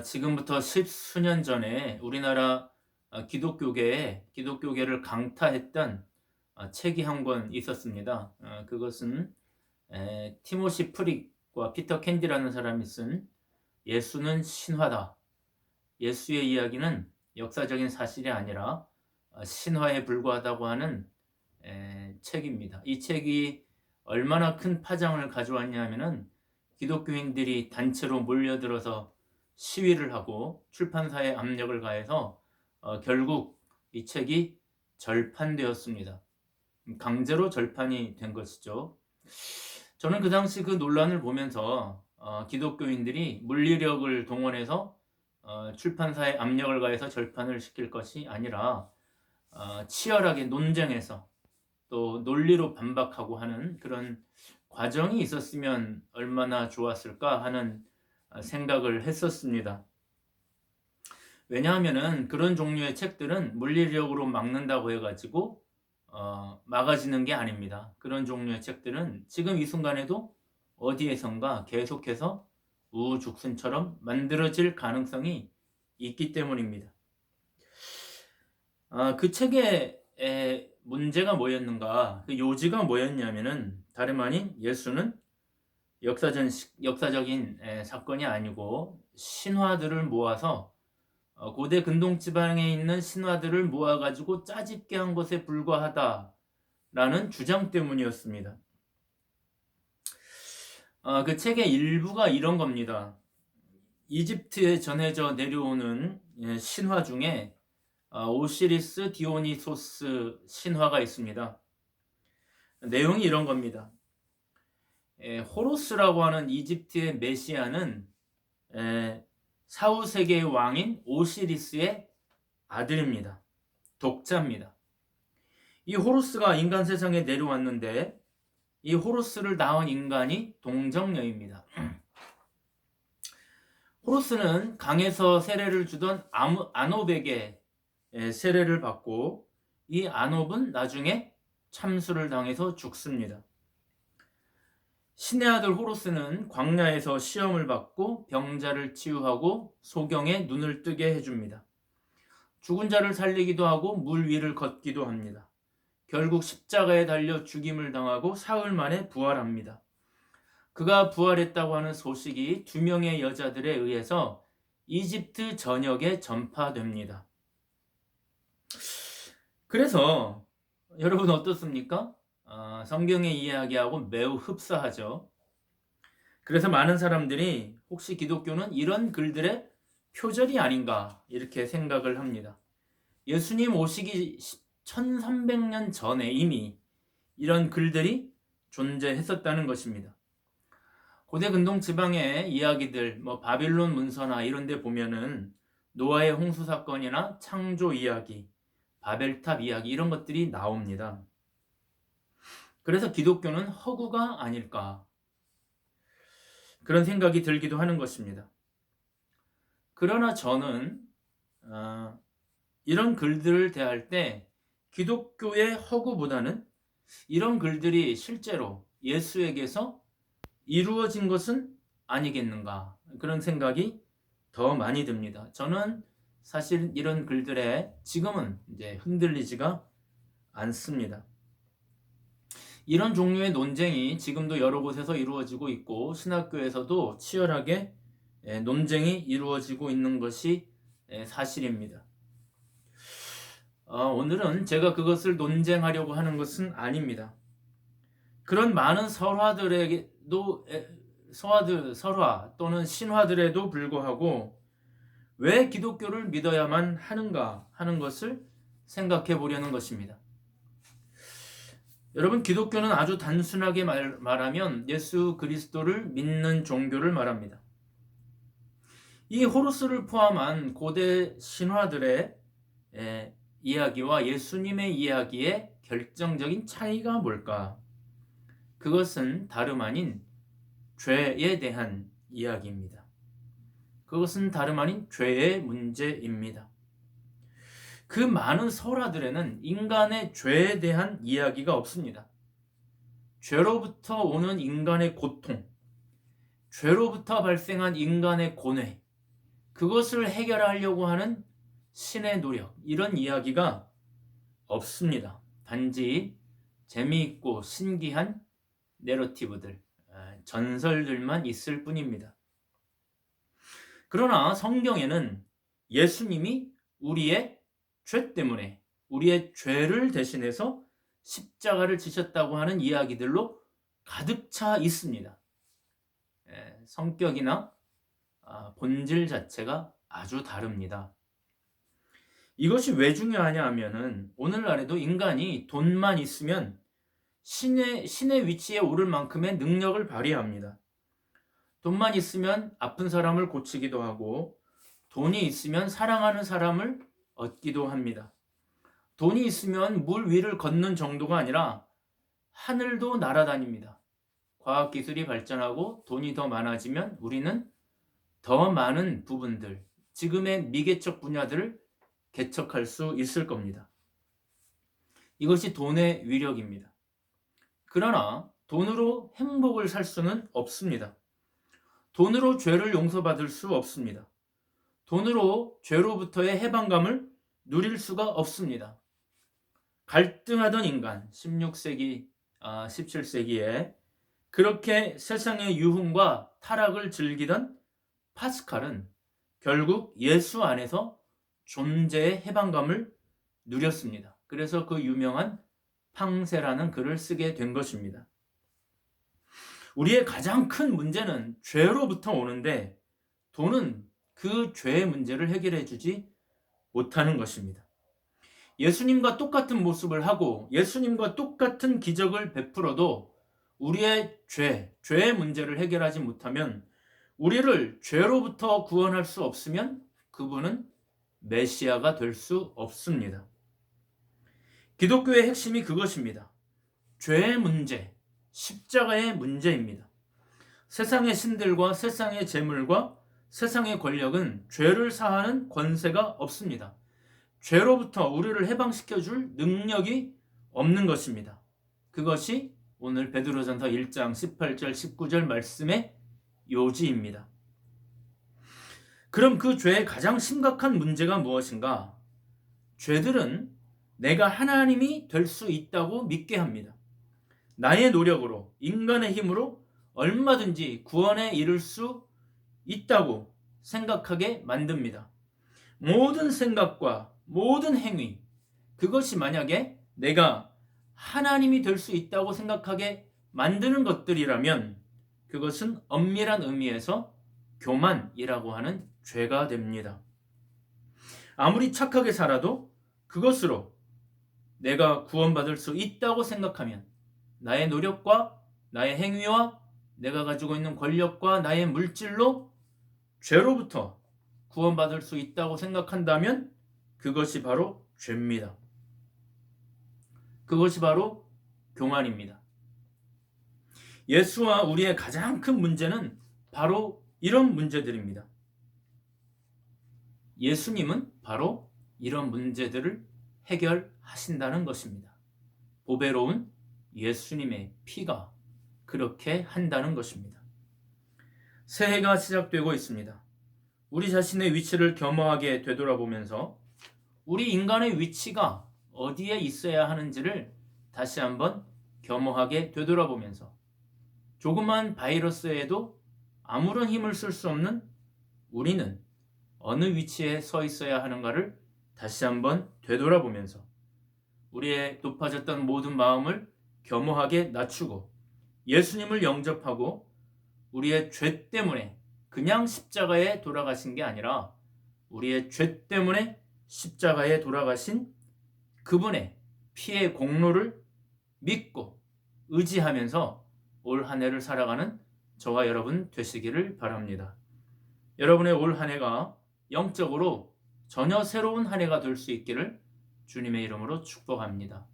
지금부터 십수년 전에 우리나라 기독교계를 강타했던 책이 한 권 있었습니다. 그것은 티모시 프릭과 피터 캔디라는 사람이 쓴 예수는 신화다. 예수의 이야기는 역사적인 사실이 아니라 신화에 불과하다고 하는 책입니다. 이 책이 얼마나 큰 파장을 가져왔냐면은 기독교인들이 단체로 몰려들어서 시위를 하고 출판사에 압력을 가해서 결국 이 책이 절판되었습니다. 강제로 절판이 된 것이죠. 저는 그 당시 그 논란을 보면서 기독교인들이 물리력을 동원해서 출판사에 압력을 가해서 절판을 시킬 것이 아니라 치열하게 논쟁해서 또 논리로 반박하고 하는 그런 과정이 있었으면 얼마나 좋았을까 하는 생각을 했었습니다. 왜냐하면은 그런 종류의 책들은 물리력으로 막는다고 해가지고 막아지는 게 아닙니다. 그런 종류의 책들은 지금 이 순간에도 어디에선가 계속해서 우후죽순처럼 만들어질 가능성이 있기 때문입니다. 그 책의 문제가 뭐였는가? 그 요지가 뭐였냐면은 다름 아닌 예수는 역사적인 사건이 아니고 신화들을 모아서 고대 근동 지방에 있는 신화들을 모아가지고 짜집게 한 것에 불과하다라는 주장 때문이었습니다. 그 책의 일부가 이런 겁니다. 이집트에 전해져 내려오는 신화 중에 오시리스 디오니소스 신화가 있습니다. 내용이 이런 겁니다. 호루스라고 하는 이집트의 메시아는 4, 5세계의 왕인 오시리스의 아들입니다. 독자입니다. 이 호루스가 인간 세상에 내려왔는데 이 호루스를 낳은 인간이 동정녀입니다. 호루스는 강에서 세례를 주던 아놉에게 세례를 받고 이 아놉은 나중에 참수를 당해서 죽습니다. 신의 아들 호루스는 광야에서 시험을 받고 병자를 치유하고 소경의 눈을 뜨게 해줍니다. 죽은 자를 살리기도 하고 물 위를 걷기도 합니다. 결국 십자가에 달려 죽임을 당하고 사흘 만에 부활합니다. 그가 부활했다고 하는 소식이 2명의 여자들에 의해서 이집트 전역에 전파됩니다. 그래서 여러분 어떻습니까? 성경의 이야기하고 매우 흡사하죠. 그래서 많은 사람들이 혹시 기독교는 이런 글들의 표절이 아닌가 이렇게 생각을 합니다. 예수님 오시기 1300년 전에 이미 이런 글들이 존재했었다는 것입니다. 고대 근동 지방의 이야기들, 바빌론 문서나 이런 데 보면은 노아의 홍수 사건이나 창조 이야기, 바벨탑 이야기 이런 것들이 나옵니다. 그래서 기독교는 허구가 아닐까 그런 생각이 들기도 하는 것입니다. 그러나 저는 이런 글들을 대할 때 기독교의 허구보다는 이런 글들이 실제로 예수에게서 이루어진 것은 아니겠는가 그런 생각이 더 많이 듭니다. 저는 사실 이런 글들에 지금은 이제 흔들리지가 않습니다. 이런 종류의 논쟁이 지금도 여러 곳에서 이루어지고 있고 신학교에서도 치열하게 논쟁이 이루어지고 있는 것이 사실입니다. 오늘은 제가 그것을 논쟁하려고 하는 것은 아닙니다. 그런 많은 설화 또는 신화들에도 불구하고 왜 기독교를 믿어야만 하는가 하는 것을 생각해 보려는 것입니다. 여러분, 기독교는 아주 단순하게 말하면 예수 그리스도를 믿는 종교를 말합니다. 이 호루스를 포함한 고대 신화들의 이야기와 예수님의 이야기의 결정적인 차이가 뭘까? 그것은 다름 아닌 죄에 대한 이야기입니다. 그것은 다름 아닌 죄의 문제입니다. 그 많은 설화들에는 인간의 죄에 대한 이야기가 없습니다. 죄로부터 오는 인간의 고통, 죄로부터 발생한 인간의 고뇌, 그것을 해결하려고 하는 신의 노력, 이런 이야기가 없습니다. 단지 재미있고 신기한 내러티브들, 전설들만 있을 뿐입니다. 그러나 성경에는 예수님이 우리의 죄 때문에, 우리의 죄를 대신해서 십자가를 지셨다고 하는 이야기들로 가득 차 있습니다. 성격이나 본질 자체가 아주 다릅니다. 이것이 왜 중요하냐 하면은 오늘날에도 인간이 돈만 있으면 신의 위치에 오를 만큼의 능력을 발휘합니다. 돈만 있으면 아픈 사람을 고치기도 하고, 돈이 있으면 사랑하는 사람을 얻기도 합니다. 돈이 있으면 물 위를 걷는 정도가 아니라 하늘도 날아다닙니다. 과학기술이 발전하고 돈이 더 많아지면 우리는 더 많은 부분들, 지금의 미개척 분야들을 개척할 수 있을 겁니다. 이것이 돈의 위력입니다. 그러나 돈으로 행복을 살 수는 없습니다. 돈으로 죄를 용서받을 수 없습니다. 돈으로 죄로부터의 해방감을 누릴 수가 없습니다. 갈등하던 인간, 16세기, 17세기에 그렇게 세상의 유흥과 타락을 즐기던 파스칼은 결국 예수 안에서 존재의 해방감을 누렸습니다. 그래서 그 유명한 팡세라는 글을 쓰게 된 것입니다. 우리의 가장 큰 문제는 죄로부터 오는데 돈은 그 죄의 문제를 해결해 주지 못하는 것입니다. 예수님과 똑같은 모습을 하고 예수님과 똑같은 기적을 베풀어도 우리의 죄의 문제를 해결하지 못하면, 우리를 죄로부터 구원할 수 없으면 그분은 메시아가 될 수 없습니다. 기독교의 핵심이 그것입니다. 죄의 문제, 십자가의 문제입니다. 세상의 신들과 세상의 재물과 세상의 권력은 죄를 사하는 권세가 없습니다. 죄로부터 우리를 해방시켜줄 능력이 없는 것입니다. 그것이 오늘 베드로전서 1장 18절 19절 말씀의 요지입니다. 그럼 그 죄의 가장 심각한 문제가 무엇인가? 죄들은 내가 하나님이 될 수 있다고 믿게 합니다. 나의 노력으로, 인간의 힘으로 얼마든지 구원에 이를 수 있다고 생각하게 만듭니다. 모든 생각과 모든 행위, 그것이 만약에 내가 하나님이 될 수 있다고 생각하게 만드는 것들이라면 그것은 엄밀한 의미에서 교만이라고 하는 죄가 됩니다. 아무리 착하게 살아도 그것으로 내가 구원받을 수 있다고 생각하면 나의 노력과 나의 행위와 내가 가지고 있는 권력과 나의 물질로 죄로부터 구원받을 수 있다고 생각한다면 그것이 바로 죄입니다. 그것이 바로 교만입니다. 예수와 우리의 가장 큰 문제는 바로 이런 문제들입니다. 예수님은 바로 이런 문제들을 해결하신다는 것입니다. 보배로운 예수님의 피가 그렇게 한다는 것입니다. 새해가 시작되고 있습니다. 우리 자신의 위치를 겸허하게 되돌아보면서 우리 인간의 위치가 어디에 있어야 하는지를 다시 한번 겸허하게 되돌아보면서 조그만 바이러스에도 아무런 힘을 쓸 수 없는 우리는 어느 위치에 서 있어야 하는가를 다시 한번 되돌아보면서 우리의 높아졌던 모든 마음을 겸허하게 낮추고 예수님을 영접하고 우리의 죄 때문에 그냥 십자가에 돌아가신 게 아니라 우리의 죄 때문에 십자가에 돌아가신 그분의 피의 공로를 믿고 의지하면서 올 한 해를 살아가는 저와 여러분 되시기를 바랍니다. 여러분의 올 한 해가 영적으로 전혀 새로운 한 해가 될 수 있기를 주님의 이름으로 축복합니다.